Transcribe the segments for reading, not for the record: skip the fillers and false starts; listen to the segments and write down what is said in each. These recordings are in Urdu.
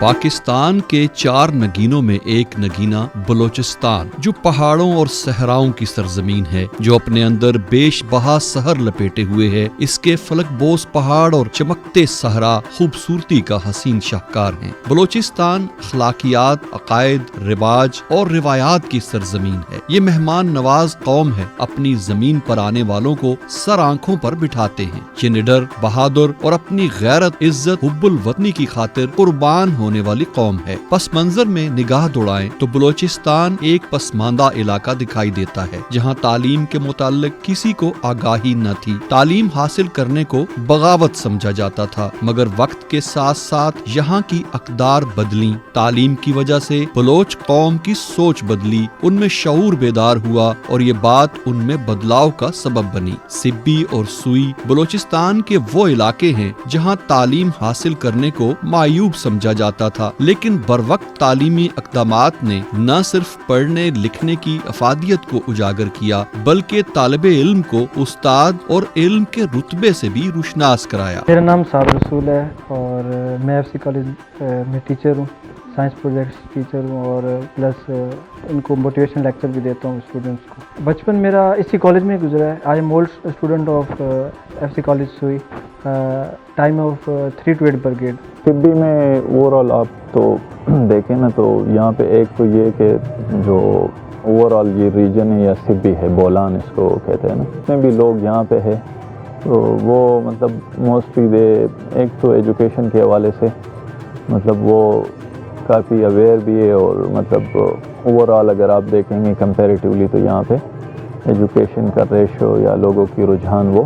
پاکستان کے 4 نگینوں میں ایک نگینہ بلوچستان، جو پہاڑوں اور صحراؤں کی سرزمین ہے، جو اپنے اندر بیش بہا سحر لپیٹے ہوئے ہے۔ اس کے فلک بوس پہاڑ اور چمکتے صحرا خوبصورتی کا حسین شاہکار ہیں۔ بلوچستان اخلاقیات، عقائد، رواج اور روایات کی سرزمین ہے۔ یہ مہمان نواز قوم ہے، اپنی زمین پر آنے والوں کو سر آنکھوں پر بٹھاتے ہیں۔ یہ نڈر، بہادر اور اپنی غیرت، عزت، حب الوطنی کی خاطر قربان ہونے والی قوم ہے۔ پس منظر میں نگاہ دوڑائیں تو بلوچستان ایک پسماندہ علاقہ دکھائی دیتا ہے، جہاں تعلیم کے متعلق کسی کو آگاہی نہ تھی۔ تعلیم حاصل کرنے کو بغاوت سمجھا جاتا تھا، مگر وقت کے ساتھ ساتھ یہاں کی اقدار بدلیں۔ تعلیم کی وجہ سے بلوچ قوم کی سوچ بدلی، ان میں شعور بیدار ہوا اور یہ بات ان میں بدلاؤ کا سبب بنی۔ سبی اور سوئی بلوچستان کے وہ علاقے ہیں جہاں تعلیم حاصل کرنے کو معیوب سمجھا جاتا تھا، لیکن بروقت تعلیمی اقدامات نے نہ صرف پڑھنے لکھنے کی افادیت کو اجاگر کیا، بلکہ طالب علم کو استاد اور علم کے رتبے سے بھی روشناس کرایا۔ میرا نام سعد رسول ہے اور میں ایف سی کالج میں ٹیچر ہوں، سائنس پروجیکٹس ٹیچر ہوں اور پلس ان کو موٹیویشن لیکچر بھی دیتا ہوں اسٹوڈنٹس کو۔ بچپن میرا اسی کالج میں گزرا ہے۔ I am old student of F C college Sui, time of 3 to 8 brigade. طبی میں اوور آل آپ تو دیکھیں نا تو یہاں پہ ایک تو یہ کہ جو اوور آل یہ ریجن ہے یا سبی ہے، بولان اس کو کہتے ہیں نا، اس میں بھی لوگ یہاں پہ ہے تو وہ مطلب موسٹلی ایک تو ایجوکیشن کے حوالے سے مطلب وہ کافی اویئر بھی ہے، اور مطلب اوور آل اگر آپ دیکھیں گے کمپیریٹیولی تو یہاں پہ ایجوکیشن کا ریشو یا لوگوں کی رجحان وہ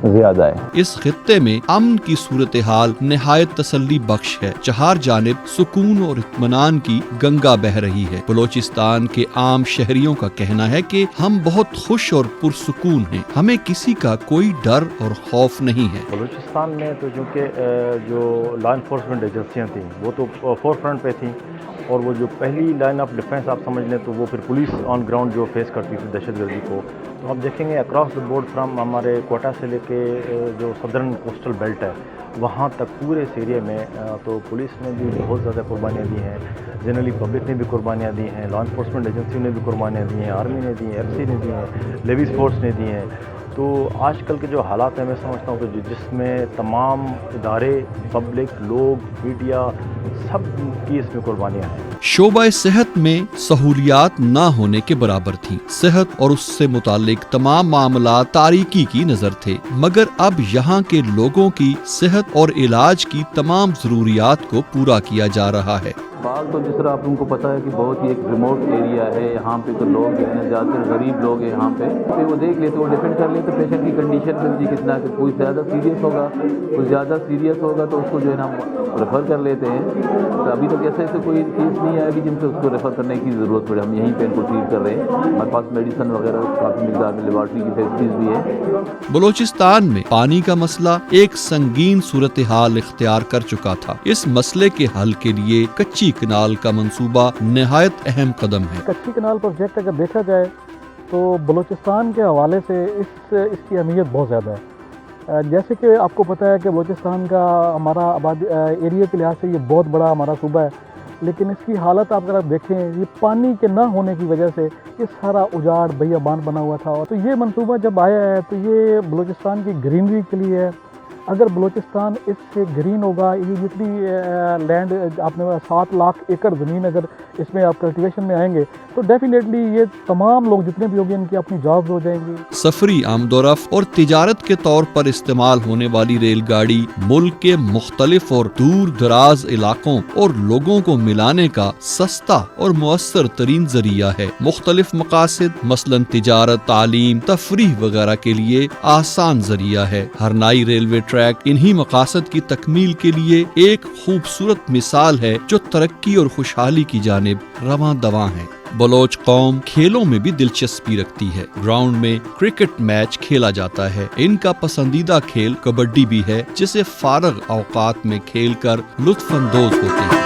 زیادہ ہے۔ اس خطے میں امن کی صورتحال نہایت تسلی بخش ہے۔ چہار جانب سکون اور اطمینان کی گنگا بہہ رہی ہے۔ بلوچستان کے عام شہریوں کا کہنا ہے کہ ہم بہت خوش اور پرسکون ہیں، ہمیں کسی کا کوئی ڈر اور خوف نہیں ہے۔ بلوچستان میں تو چونکہ جو لا انفورسمنٹ ایجنسیاں تھیں وہ تو فور فرنٹ پہ تھیں، اور وہ جو پہلی لائن آف ڈیفنس آپ سمجھ لیں تو وہ پھر پولیس آن گراؤنڈ جو فیس کرتی تھی دہشت گردی کو، تو آپ دیکھیں گے اکراس دا بورڈ فرام ہمارے کوئٹہ سے لے کے جو سدرن کوسٹل بیلٹ ہے وہاں تک پورے اس ایریا میں تو پولیس نے بھی بہت زیادہ قربانیاں دی ہیں، جنرلی پبلک نے بھی قربانیاں دی ہیں، لا انفورسمنٹ ایجنسیوں نے بھی قربانیاں دی ہیں، آرمی نے دی ہیں، ایف سی نے دی ہیں، لیویز فورس نے دی ہیں۔ تو آج کل کے جو حالات ہیں میں سمجھتا ہوں کہ جس میں تمام ادارے، پبلک، لوگ، میڈیا سب کی اس میں قربانیاں ہیں۔ شعبہ صحت میں سہولیات نہ ہونے کے برابر تھیں۔ صحت اور اس سے متعلق تمام معاملات تاریکی کی نظر تھے، مگر اب یہاں کے لوگوں کی صحت اور علاج کی تمام ضروریات کو پورا کیا جا رہا ہے۔ بال تو جس طرح آپ ان کو پتہ ہے کہ بہت ہی ایک ریموٹ ایریا ہے، یہاں پہ تو لوگ جو ہیں زیادہ تر غریب لوگ ہیں یہاں پہ وہ دیکھ لیتے، وہ ڈیپینڈ کر لیتے پیشنٹ کی کنڈیشن پہ جی کتنا کہ کوئی زیادہ سیریس ہوگا، کوئی زیادہ سیریس ہوگا تو اس کو جو ہے نا ریفر کر لیتے ہیں۔ تو ابھی تک ایسے کوئی کیس نہیں آیا کہ جن سے اس کو ریفر کرنے کی ضرورت پڑے، ہم یہیں پہ ان کو ٹریٹ کر رہے ہیں۔ ہمارے پاس میڈیسن وغیرہ کافی مقدار میں لیبارٹری کی فیسلٹیز بھی ہے۔ بلوچستان میں پانی کا مسئلہ ایک سنگین صورتحال اختیار کر چکا تھا۔ اس مسئلے کے حل کے لیے کچی کنال کا منصوبہ نہایت اہم قدم ہے۔ کچی کنال پروجیکٹ اگر دیکھا جائے تو بلوچستان کے حوالے سے اس کی اہمیت بہت زیادہ ہے۔ جیسے کہ آپ کو پتہ ہے کہ بلوچستان کا ہمارا ایریا کے لحاظ سے یہ بہت بڑا ہمارا صوبہ ہے، لیکن اس کی حالت آپ اگر دیکھیں یہ پانی کے نہ ہونے کی وجہ سے یہ سارا اجاڑ بیابان بنا ہوا تھا۔ تو یہ منصوبہ جب آیا ہے تو یہ بلوچستان کی گرینری کے لیے ہے۔ اگر بلوچستان اس سے گرین ہوگا، یہ جتنی لینڈ آپ نے 7 لاکھ ایکڑ زمین اگر اس میں آپ کلٹیویشن میں آئیں گے تو ڈیفینیٹلی یہ تمام لوگ جتنے بھی ہوں گے ان کی اپنی جابز ہو جائیں گی۔ سفری آمد و رفت اور تجارت کے طور پر استعمال ہونے والی ریل گاڑی ملک کے مختلف اور دور دراز علاقوں اور لوگوں کو ملانے کا سستا اور مؤثر ترین ذریعہ ہے۔ مختلف مقاصد مثلاً تجارت، تعلیم، تفریح وغیرہ کے لیے آسان ذریعہ ہے۔ ہر نئی ریلوے ٹریک انہی مقاصد کی تکمیل کے لیے ایک خوبصورت مثال ہے جو ترقی اور خوشحالی کی جانب رواں دواں ہے۔ بلوچ قوم کھیلوں میں بھی دلچسپی رکھتی ہے۔ گراؤنڈ میں کرکٹ میچ کھیلا جاتا ہے۔ ان کا پسندیدہ کھیل کبڈی بھی ہے، جسے فارغ اوقات میں کھیل کر لطف اندوز ہوتے ہیں۔